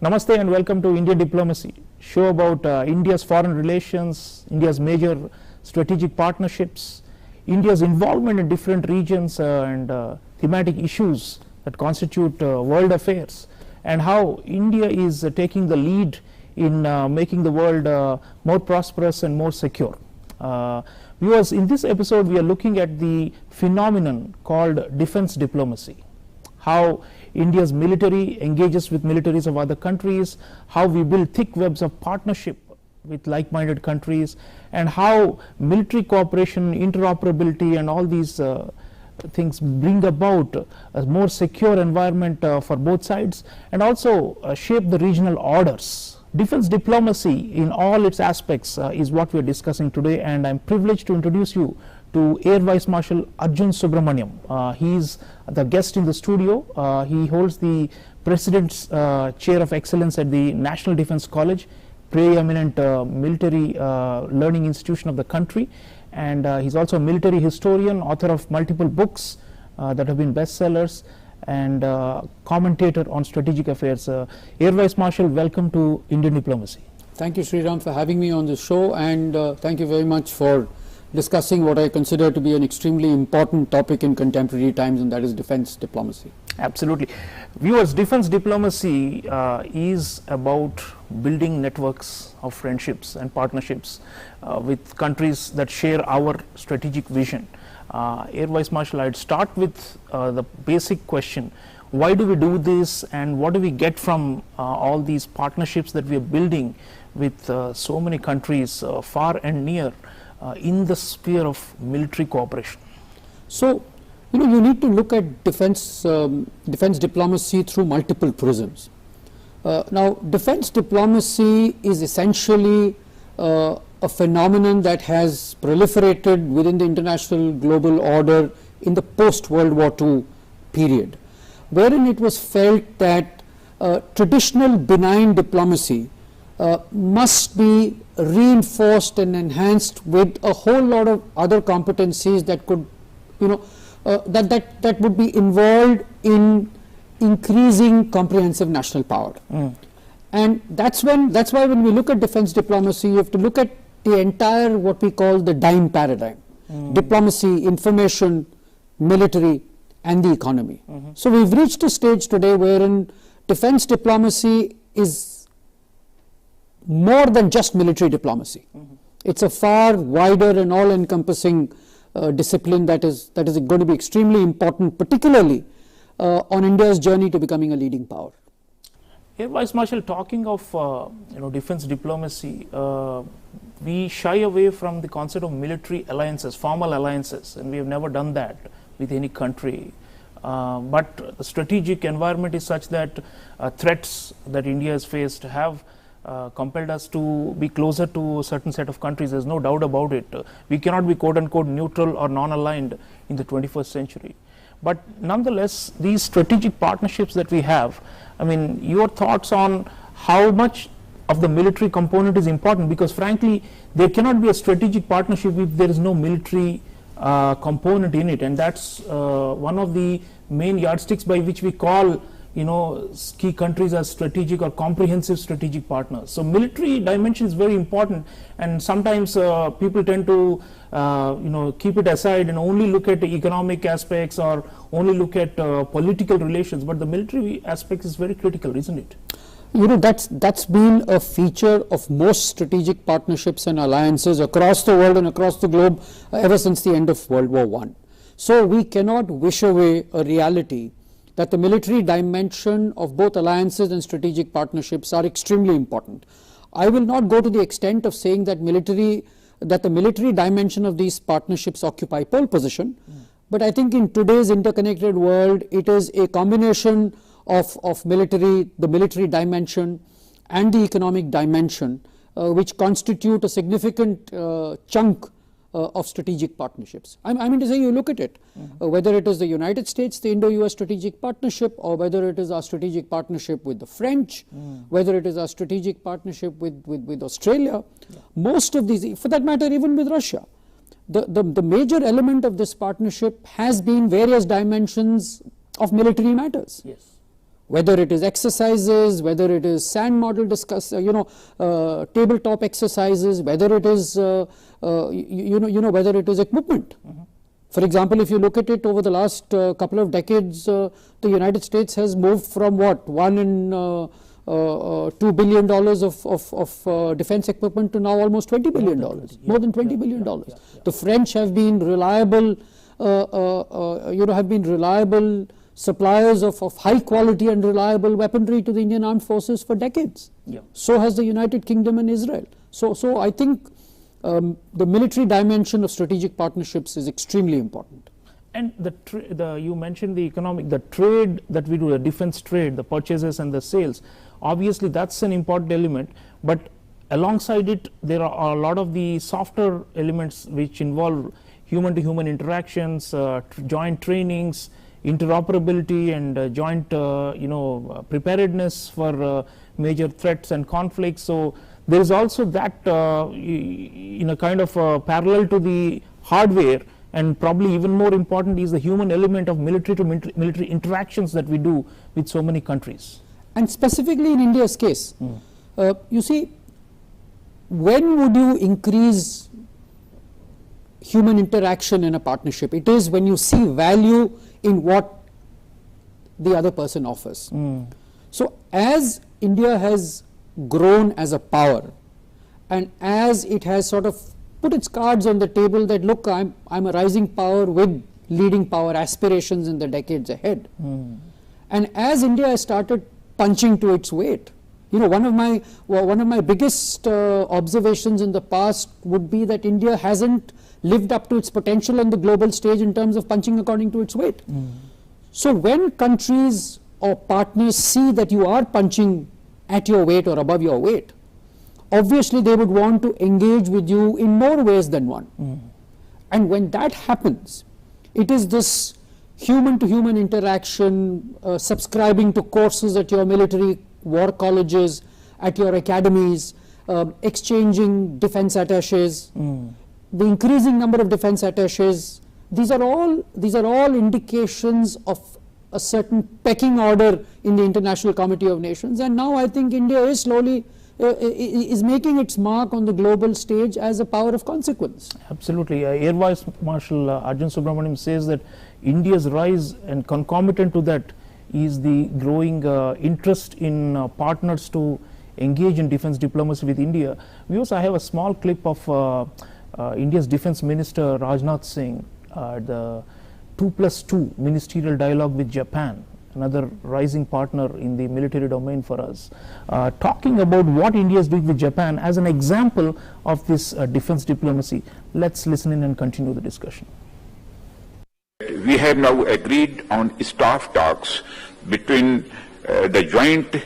Namaste and welcome to India Diplomacy, show about India's foreign relations, India's major strategic partnerships, India's involvement in different regions and thematic issues that constitute world affairs, and how India is taking the lead in making the world more prosperous and more secure. Viewers, in this episode we are looking at the phenomenon called defense diplomacy. How India's military engages with militaries of other countries, how we build thick webs of partnership with like-minded countries, and how military cooperation, interoperability and all these things bring about a more secure environment for both sides, and also shape the regional orders. Defense diplomacy in all its aspects is what we are discussing today, and I am privileged to introduce you to Air Vice Marshal Arjun Subramaniam. He is the guest in the studio. He holds the President's Chair of Excellence at the National Defense College, preeminent military learning institution of the country, and he's also a military historian, author of multiple books that have been bestsellers, and commentator on strategic affairs. Air Vice Marshal, welcome to Indian Diplomacy. Thank you, Sreeram, for having me on this show, and thank you very much for discussing what I consider to be an extremely important topic in contemporary times, and that is defense diplomacy. Absolutely. Viewers, defense diplomacy is about building networks of friendships and partnerships with countries that share our strategic vision. Air Vice Marshal, I'd start with the basic question: why do we do this, and what do we get from all these partnerships that we are building with so many countries far and near in the sphere of military cooperation? So, you need to look at defense diplomacy through multiple prisms. Now, defense diplomacy is essentially a phenomenon that has proliferated within the international global order in the post-World War II period, wherein it was felt that traditional benign diplomacy must be reinforced and enhanced with a whole lot of other competencies that could, that would be involved in increasing comprehensive national power. And that's why when we look at defense diplomacy, you have to look at the entire what we call the DIME paradigm: diplomacy, information, military, and the economy. So we've reached a stage today wherein defense diplomacy is more than just military diplomacy. It's a far wider and all-encompassing discipline that is going to be extremely important, particularly on India's journey to becoming a leading power. Air Vice Marshal, talking of defense diplomacy, we shy away from the concept of military alliances, formal alliances, and we have never done that with any country. But the strategic environment is such that threats that India has faced have compelled us to be closer to a certain set of countries. There's no doubt about it. We cannot be quote-unquote neutral or non-aligned in the 21st century. But nonetheless, these strategic partnerships that we have, I mean, your thoughts on how much of the military component is important, because frankly, there cannot be a strategic partnership if there is no military component in it, and that's one of the main yardsticks by which we call key countries as strategic or comprehensive strategic partners. So military dimension is very important, and sometimes people tend to keep it aside and only look at the economic aspects or only look at political relations, but the military aspect is very critical, isn't it? That's been a feature of most strategic partnerships and alliances across the world and across the globe ever since the end of World War I. So we cannot wish away a reality that the military dimension of both alliances and strategic partnerships are extremely important. I will not go to the extent of saying that the military dimension of these partnerships occupy pole position, but I think in today's interconnected world, it is a combination of the military dimension and the economic dimension which constitute a significant chunk of strategic partnerships. I mean to say, you look at it, whether it is the United States, the Indo-US strategic partnership, or whether it is our strategic partnership with the French, whether it is our strategic partnership with Australia, most of these, for that matter even with Russia, the major element of this partnership has been various dimensions of military matters. Yes. whether it is exercises, whether it is sand model tabletop exercises, whether it is whether it is equipment. For example, if you look at it over the last couple of decades, the United States has moved from what, $1 and $2 billion of defense equipment to now almost $20 billion, more than $20 billion. The French have been reliable, suppliers of high quality and reliable weaponry to the Indian Armed Forces for decades. So has the United Kingdom and Israel. So I think the military dimension of strategic partnerships is extremely important. And you mentioned the trade that we do, the defense trade, the purchases and the sales. Obviously, that's an important element, but alongside it, there are a lot of the softer elements which involve human-to-human interactions, joint trainings, interoperability, and joint, preparedness for major threats and conflicts. So there is also that, kind of parallel to the hardware. And probably even more important is the human element of military to military interactions that we do with so many countries. And specifically in India's case, you see, when would you increase human interaction in a partnership? It is when you see value in what the other person offers. So as India has grown as a power, and as it has sort of put its cards on the table that, look, I'm a rising power with leading power aspirations in the decades ahead. And as India has started punching to its weight, one of my biggest observations in the past would be that India hasn't lived up to its potential on the global stage in terms of punching according to its weight. So when countries or partners see that you are punching at your weight or above your weight, obviously they would want to engage with you in more ways than one. And when that happens, it is this human-to-human interaction, subscribing to courses at your military war colleges, at your academies, exchanging defense attaches, the increasing number of defense attaches. These are all indications of a certain pecking order in the International Committee of Nations. And now I think India is slowly is making its mark on the global stage as a power of consequence. Absolutely. Air Vice Marshal Arjun Subramaniam says that India's rise, and concomitant to that is the growing interest in partners to engage in defense diplomacy with India. We also have a small clip of India's Defense Minister Rajnath Singh, the 2+2 ministerial dialogue with Japan, another rising partner in the military domain for us, talking about what India is doing with Japan as an example of this defense diplomacy. Let's listen in and continue the discussion. We have now agreed on staff talks between the joint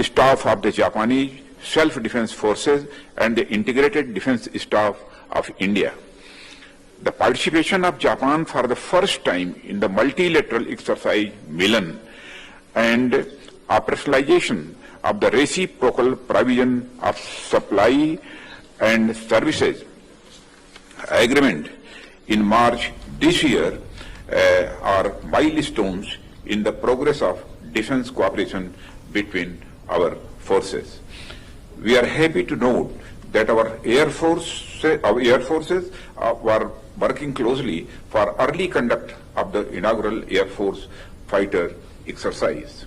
staff of the Japanese self-defense forces and the integrated defense staff of India. The participation of Japan for the first time in the multilateral exercise Milan and operationalization of the reciprocal provision of supply and services agreement in March this year are milestones in the progress of defense cooperation between our forces. We are happy to note that our air forces were working closely for early conduct of the inaugural Air Force fighter exercise.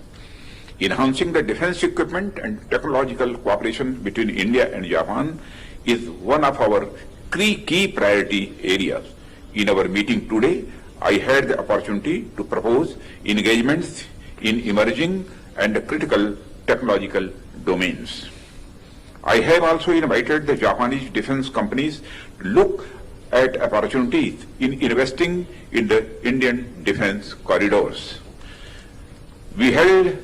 Enhancing the defense equipment and technological cooperation between India and Japan is one of our key priority areas. In our meeting today, I had the opportunity to propose engagements in emerging and critical technological domains. I have also invited the Japanese defense companies to look at opportunities in investing in the Indian defense corridors. We held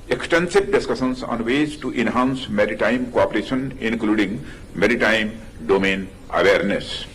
extensive discussions on ways to enhance maritime cooperation, including maritime domain awareness.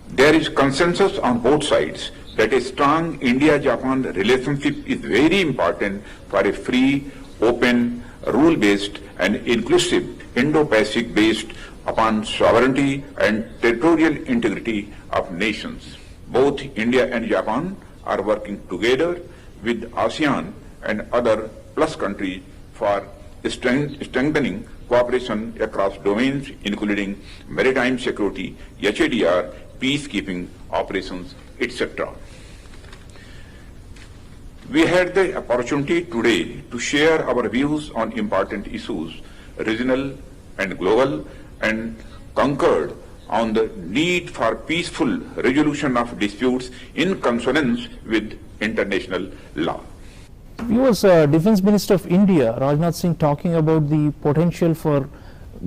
There is consensus on both sides that a strong India-Japan relationship is very important for a free, open, rule-based and inclusive Indo-Pacific based upon sovereignty and territorial integrity of nations. Both India and Japan are working together with ASEAN and other plus countries for strengthening cooperation across domains including maritime security, HADR, peacekeeping operations, etc. We had the opportunity today to share our views on important issues, regional and global, and concurred on the need for peaceful resolution of disputes in consonance with international law. Viewers, Defence Minister of India, Rajnath Singh, talking about the potential for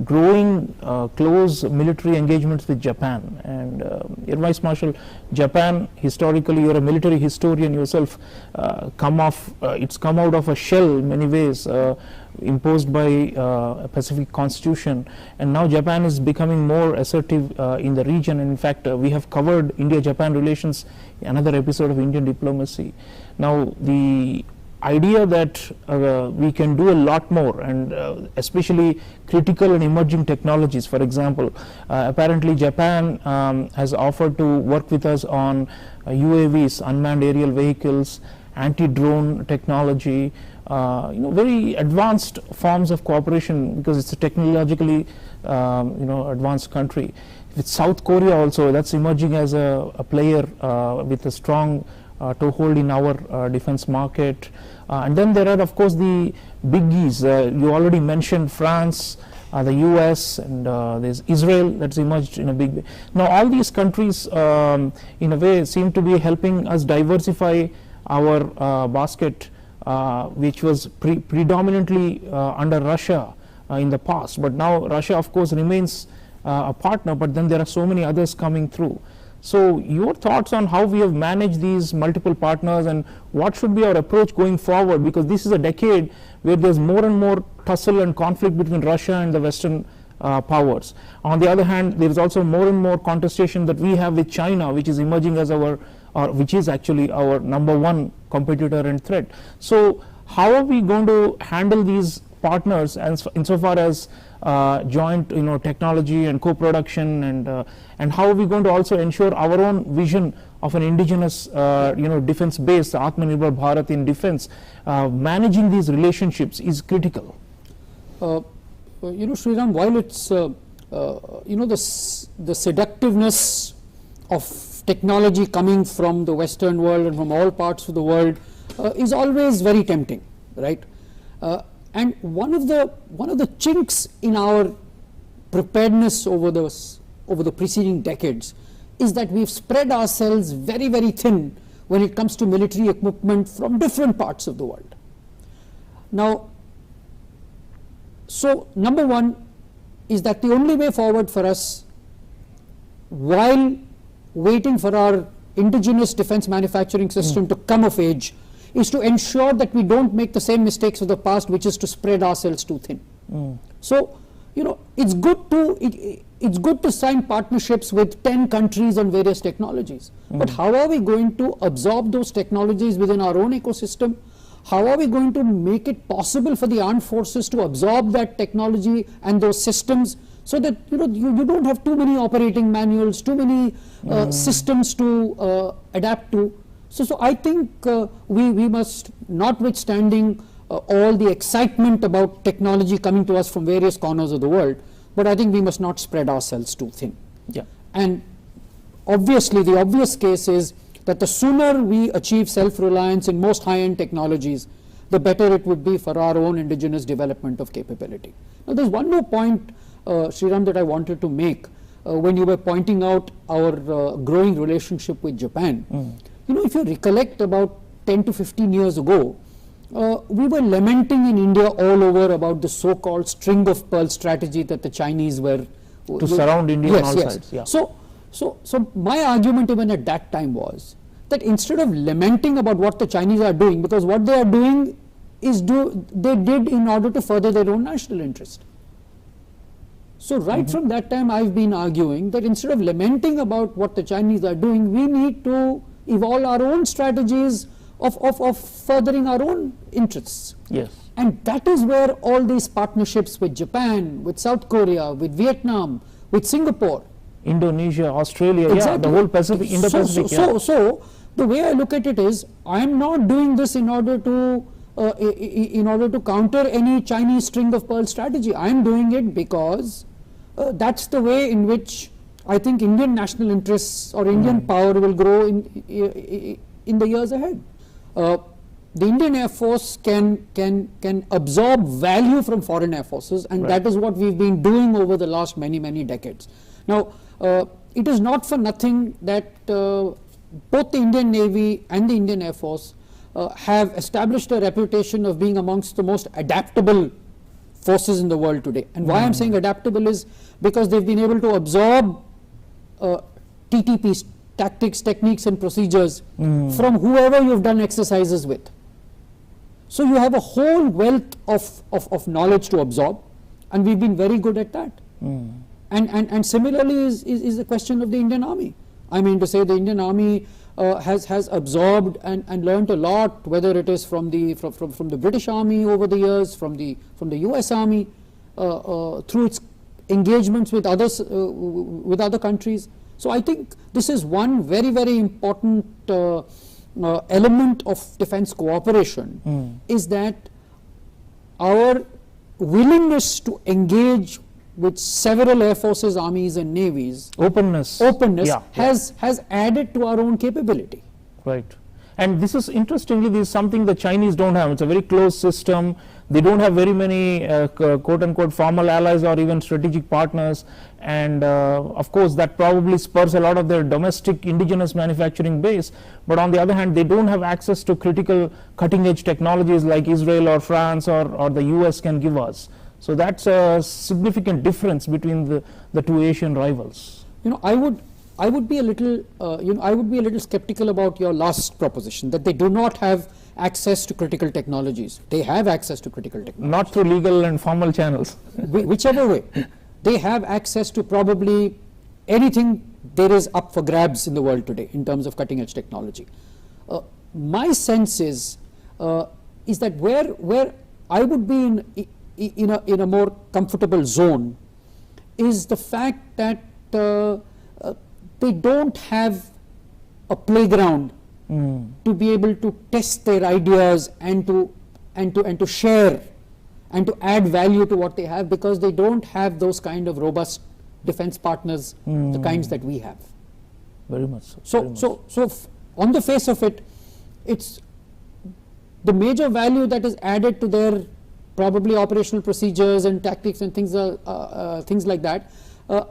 growing close military engagements with Japan. And Air Vice Marshal, Japan, historically, you're a military historian yourself, it's come out of a shell in many ways, imposed by a Pacific Constitution, and now Japan is becoming more assertive in the region. And in fact, we have covered India-Japan relations, another episode of Indian diplomacy. Now, the idea that we can do a lot more, and especially critical and emerging technologies. For example, apparently Japan has offered to work with us on UAVs, unmanned aerial vehicles, anti-drone technology, very advanced forms of cooperation, because it's a technologically advanced country. With South Korea also, that's emerging as a player with a strong toehold in our defense market. And then there are, of course, the biggies. You already mentioned France, the US, and there's Israel that's emerged in a big way. Now, all these countries, in a way, seem to be helping us diversify our basket, which was predominantly under Russia in the past. But now Russia, of course, remains a partner, but then there are so many others coming through. So your thoughts on how we have managed these multiple partners, and what should be our approach going forward, because this is a decade where there's more and more tussle and conflict between Russia and the Western powers. On the other hand, there is also more and more contestation that we have with China, which is emerging as which is actually our #1 competitor and threat. So how are we going to handle these partners insofar as joint technology and co-production, and how are we going to also ensure our own vision of an indigenous defense base, Atmanirbhar Bharat in defense? Managing these relationships is critical. Sreeram, while it's the seductiveness of technology coming from the Western world and from all parts of the world is always very tempting, right? And one of the chinks in our preparedness over the preceding decades is that we've spread ourselves very, very thin when it comes to military equipment from different parts of the world. Now, so number one is that the only way forward for us, while waiting for our indigenous defense manufacturing system to come of age, is to ensure that we don't make the same mistakes of the past, which is to spread ourselves too thin. So, it's good to sign partnerships with 10 countries on various technologies. But how are we going to absorb those technologies within our own ecosystem? How are we going to make it possible for the armed forces to absorb that technology and those systems, so that you don't have too many operating manuals, too many systems to adapt to? So I think we must, notwithstanding all the excitement about technology coming to us from various corners of the world, but I think we must not spread ourselves too thin. Yeah. And obviously, the obvious case is that the sooner we achieve self-reliance in most high-end technologies, the better it would be for our own indigenous development of capability. Now, there's one more point, Sreeram, that I wanted to make when you were pointing out our growing relationship with Japan. If you recollect, about 10 to 15 years ago, we were lamenting in India all over about the so-called string of pearls strategy that the Chinese were to surround India on all sides. Yeah. So my argument even at that time was that instead of lamenting about what the Chinese are doing, because what they are doing is they did in order to further their own national interest. So right from that time, I've been arguing that instead of lamenting about what the Chinese are doing, we need to evolve our own strategies of furthering our own interests. Yes. And that is where all these partnerships with Japan, with South Korea, with Vietnam, with Singapore, Indonesia, Australia, exactly. Yeah, the whole Pacific, Indo-Pacific. So the way I look at it is, I am not doing this in order to in order to counter any Chinese string of pearl strategy. I am doing it because that's the way in which I think Indian national interests or Indian power will grow in the years ahead. The Indian Air Force can absorb value from foreign air forces, and that is what we've been doing over the last many decades. Now, it is not for nothing that both the Indian Navy and the Indian Air Force have established a reputation of being amongst the most adaptable forces in the world today. And why I'm saying adaptable is because they've been able to absorb TTPs, tactics, techniques and procedures from whoever you've done exercises with. So you have a whole wealth of knowledge to absorb, and we've been very good at that. And similarly is the question of the Indian Army. I mean to say the Indian Army has absorbed and learned a lot, whether it is from the British Army over the years, from the US Army, through its engagements with others, with other countries. So I think this is one very important element of defense cooperation, is that our willingness to engage with several air forces, armies and navies, openness has added to our own capability. Right. And this is, interestingly, this is something the Chinese don't have. It's a very closed system. They don't have very many quote unquote formal allies or even strategic partners, and of course that probably spurs a lot of their domestic indigenous manufacturing base. But on the other hand, they don't have access to critical cutting edge technologies like Israel or France or the US can give us. So that's a significant difference between the two Asian rivals. You know, I would be a little skeptical about your last proposition, that they do not have access to critical technologies. They have access to critical technologies. Not through legal and formal channels. Whichever way. They have access to probably anything there is up for grabs in the world today in terms of cutting edge technology. My sense is that where I would be in a more comfortable zone is the fact that they don't have a playground to be able to test their ideas and to share and to add value to what they have, because they don't have those kind of robust defense partners, the kinds that we have. Very much so. So on the face of it, it's the major value that is added to their probably operational procedures and tactics and things like that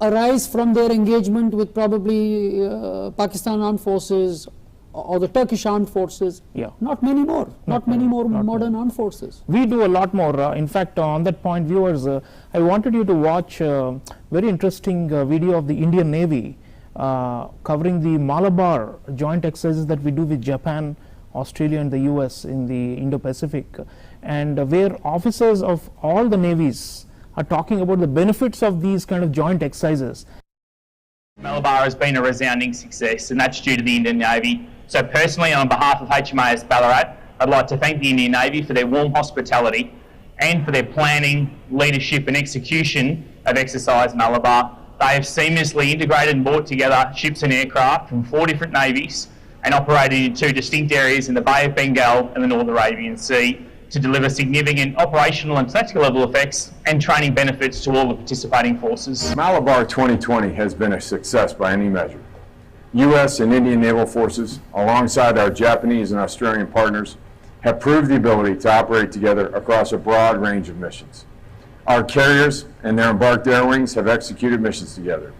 arise from their engagement with probably Pakistan Armed Forces or the Turkish Armed Forces. Not many more modern armed forces. We do a lot more. In fact, on that point, viewers, I wanted you to watch a very interesting video of the Indian Navy covering the Malabar joint exercises that we do with Japan, Australia and the US in the Indo-Pacific, and where officers of all the navies are talking about the benefits of these kind of joint exercises. Malabar has been a resounding success, and that's due to the Indian Navy. So personally, on behalf of HMAS Ballarat, I'd like to thank the Indian Navy for their warm hospitality and for their planning, leadership and execution of Exercise Malabar. They have seamlessly integrated and brought together ships and aircraft from 4 different navies and operated in 2 distinct areas in the Bay of Bengal and the North Arabian Sea to deliver significant operational and tactical level effects and training benefits to all the participating forces. Malabar 2020 has been a success by any measure. U.S. and Indian naval forces, alongside our Japanese and Australian partners, have proved the ability to operate together across a broad range of missions. Our carriers and their embarked air wings have executed missions together.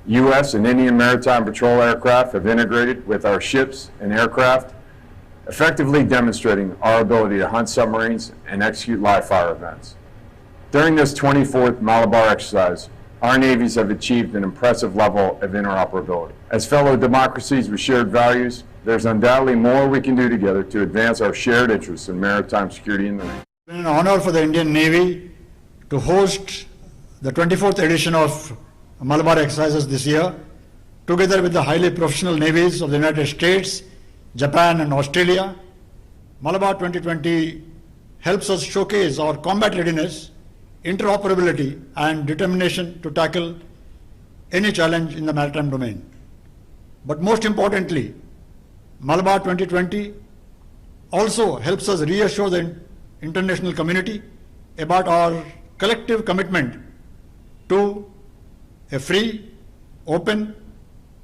U.S. and Indian maritime patrol aircraft have integrated with our ships and aircraft, effectively demonstrating our ability to hunt submarines and execute live fire events. During this 24th Malabar exercise, our navies have achieved an impressive level of interoperability. As fellow democracies with shared values, there's undoubtedly more we can do together to advance our shared interests in maritime security in the region. It's been an honor for the Indian Navy to host the 24th edition of Malabar exercises this year, together with the highly professional navies of the United States, Japan and Australia. Malabar 2020 helps us showcase our combat readiness, interoperability and determination to tackle any challenge in the maritime domain. But most importantly, Malabar 2020 also helps us reassure the international community about our collective commitment to a free, open,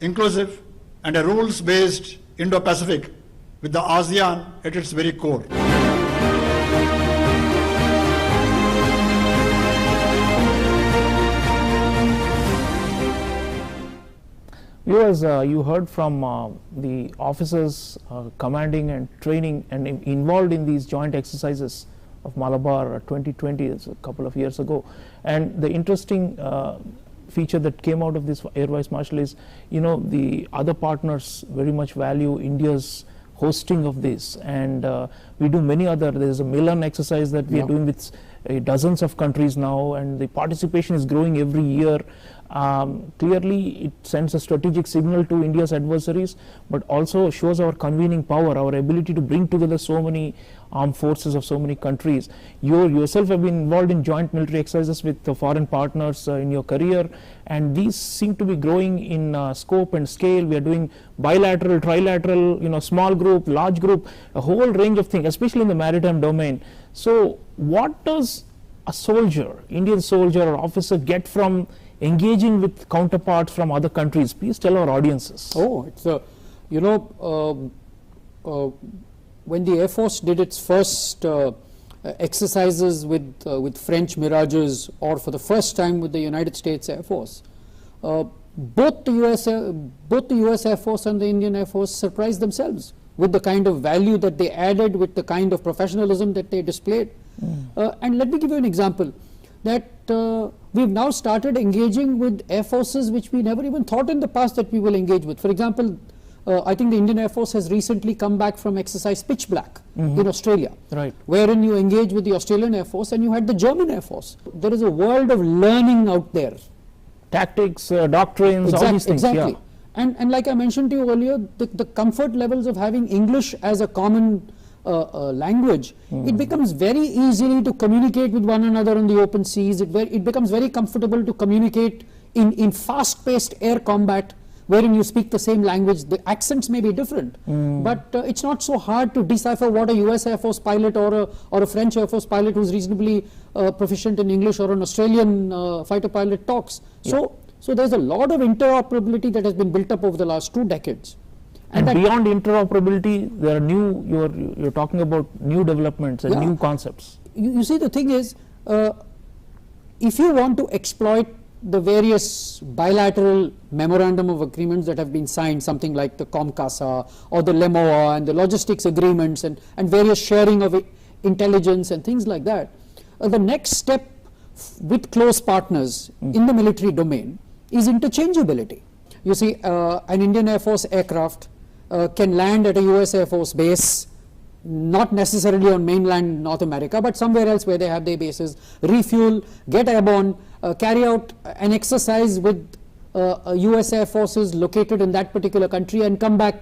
inclusive, and a rules-based Indo-Pacific with the ASEAN at its very core. Viewers, you heard from the officers commanding and training and involved in these joint exercises of Malabar 2020, it's a couple of years ago. And the interesting feature that came out of this Air Vice Marshal is, the other partners very much value India's hosting of this, and we do many other. There's a Milan exercise that we are doing with dozens of countries now, and the participation is growing every year. Clearly it sends a strategic signal to India's adversaries, but also shows our convening power, our ability to bring together so many armed forces of so many countries. You yourself have been involved in joint military exercises with the foreign partners in your career, and these seem to be growing in scope and scale. We are doing bilateral, trilateral, small group, large group, a whole range of things, especially in the maritime domain. So what does a soldier, Indian soldier or officer, get from engaging with counterparts from other countries? Please tell our audiences. Oh, it's when the Air Force did its first exercises with French Mirages, or for the first time with the United States Air Force, both the US Air Force and the Indian Air Force surprised themselves with the kind of value that they added, with the kind of professionalism that they displayed. And let me give you an example, that we've now started engaging with air forces which we never even thought in the past that we will engage with. For example, I think the Indian Air Force has recently come back from exercise Pitch Black in Australia, wherein you engage with the Australian Air Force and you had the German Air Force. There is a world of learning out there. Tactics, doctrines, all these things. Exactly. Yeah. And like I mentioned to you earlier, the comfort levels of having English as a common language, it becomes very easily to communicate with one another on the open seas. It becomes very comfortable to communicate in fast-paced air combat, wherein you speak the same language. The accents may be different, but it's not so hard to decipher what a US Air Force pilot or a French Air Force pilot who's reasonably proficient in English, or an Australian fighter pilot talks. So there's a lot of interoperability that has been built up over the last 2 decades. And beyond interoperability, there are you're talking about new developments and new concepts. You see, the thing is, if you want to exploit the various bilateral memorandum of agreements that have been signed, something like the COMCASA or the LEMOA and the logistics agreements and various sharing of intelligence and things like that, the next step with close partners in the military domain is interchangeability. You see, an Indian Air Force aircraft can land at a US Air Force base, not necessarily on mainland North America, but somewhere else where they have their bases, refuel, get airborne, carry out an exercise with US Air Forces located in that particular country, and come back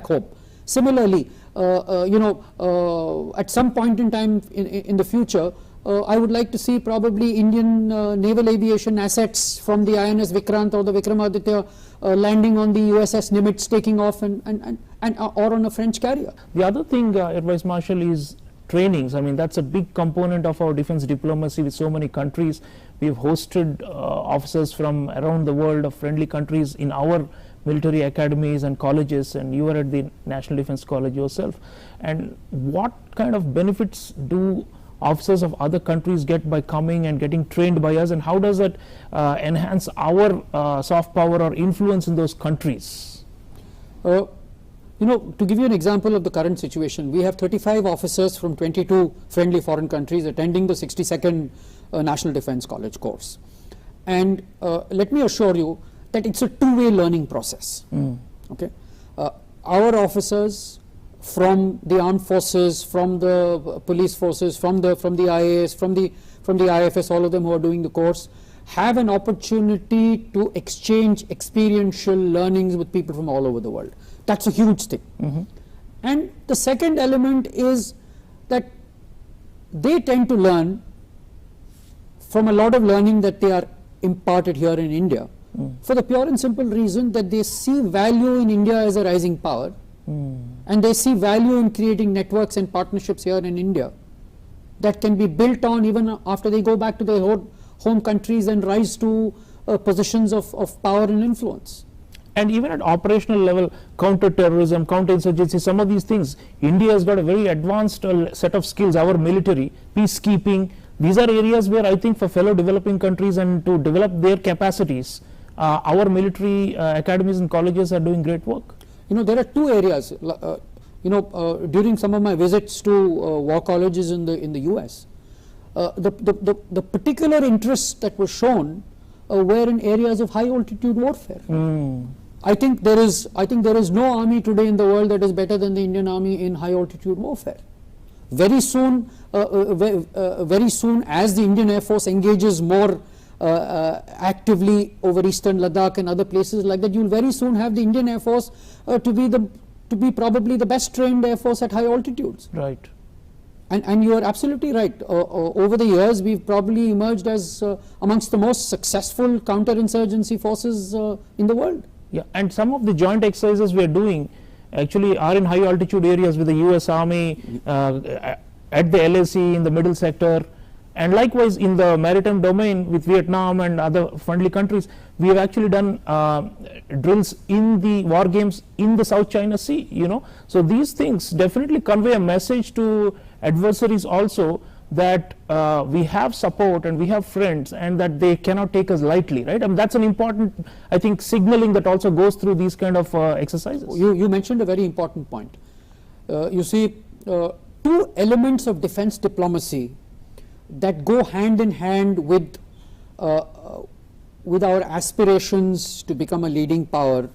home. Similarly, at some point in time in the future, I would like to see probably Indian naval aviation assets from the INS Vikrant or the Vikramaditya landing on the USS Nimitz, taking off or on a French carrier. The other thing, Air Vice Marshal, is trainings. I mean, that's a big component of our defense diplomacy with so many countries. We have hosted officers from around the world of friendly countries in our military academies and colleges, and you were at the National Defense College yourself. And what kind of benefits do officers of other countries get by coming and getting trained by us, and how does that enhance our soft power or influence in those countries? To give you an example of the current situation, we have 35 officers from 22 friendly foreign countries attending the 62nd National Defense College course. And let me assure you that it's a two-way learning process. Okay, our officers from the armed forces, from the police forces, from the IAS, from the IFS, all of them who are doing the course, have an opportunity to exchange experiential learnings with people from all over the world. That's a huge thing. And the second element is that they tend to learn from a lot of learning that they are imparted here in India, for the pure and simple reason that they see value in India as a rising power. and they see value in creating networks and partnerships here in India that can be built on even after they go back to their home countries and rise to positions of power and influence. And even at operational level, counter-terrorism, counter-insurgency, some of these things, India has got a very advanced set of skills, our military, peacekeeping. These are areas where I think for fellow developing countries and to develop their capacities, our military academies and colleges are doing great work. You know, there are two areas, during some of my visits to war colleges in the US, the particular interests that were shown were in areas of high altitude warfare. I think there is no army today in the world that is better than the Indian Army in high altitude warfare. Very soon, as the Indian Air Force engages more actively over eastern Ladakh and other places like that, you will very soon have the Indian Air Force to be probably the best trained Air Force at high altitudes. Right. And you are absolutely right. Over the years, we've probably emerged as amongst the most successful counterinsurgency forces in the world. Yeah, and some of the joint exercises we are doing actually are in high altitude areas with the US Army, at the LAC in the middle sector, and likewise in the maritime domain with Vietnam and other friendly countries. We have actually done drills in the war games in the South China Sea, you know. So these things definitely convey a message to adversaries also that we have support and we have friends and that they cannot take us lightly, right? I mean, that's an important, I think, signaling that also goes through these kind of exercises. You mentioned a very important point. You see, two elements of defense diplomacy that go hand in hand with our aspirations to become a leading power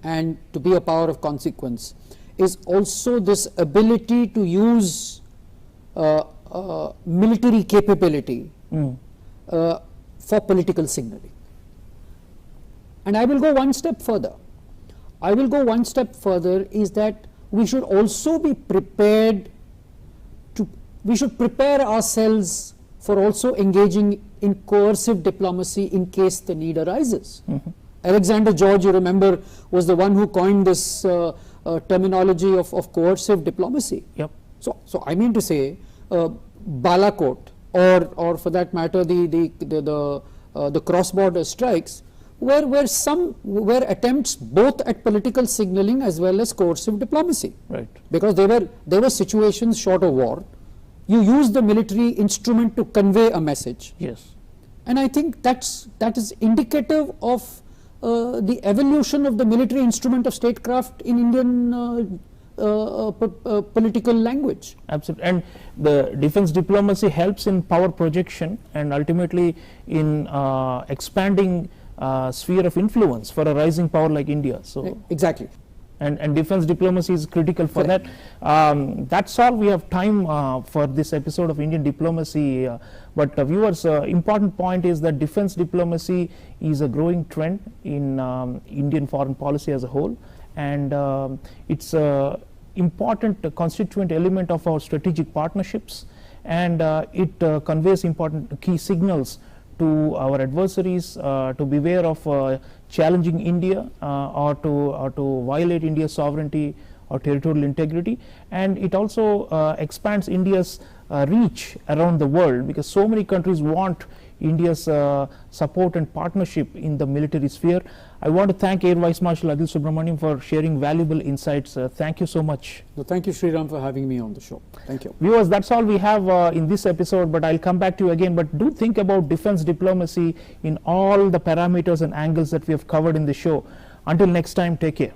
and to be a power of consequence is also this ability to use military capability for political signaling. And I will go one step further. Is that we should also be prepared we should prepare ourselves for also engaging in coercive diplomacy in case the need arises. Alexander George, you remember, was the one who coined this terminology of coercive diplomacy. Yep. So I mean to say, Balakot, or for that matter, the cross-border strikes, were attempts both at political signaling as well as coercive diplomacy. Right. Because they were situations short of war. You use the military instrument to convey a message. Yes. And I think that is indicative of the evolution of the military instrument of statecraft in Indian political language. Absolutely. And the defense diplomacy helps in power projection and ultimately in expanding sphere of influence for a rising power like India. So exactly. And defense diplomacy is critical for that. That's all we have time for this episode of Indian Diplomacy. But viewers, important point is that defense diplomacy is a growing trend in Indian foreign policy as a whole, and it's an important constituent element of our strategic partnerships, and it conveys important key signals to our adversaries to beware of challenging India or to violate India's sovereignty or territorial integrity, and it also expands India's reach around the world, because so many countries want India's support and partnership in the military sphere. I want to thank Air Vice Marshal Adil Subramaniam for sharing valuable insights. Thank you so much. So thank you, Sreeram, for having me on the show. Thank you. Viewers, that's all we have in this episode, but I'll come back to you again. But do think about defense diplomacy in all the parameters and angles that we have covered in the show. Until next time, take care.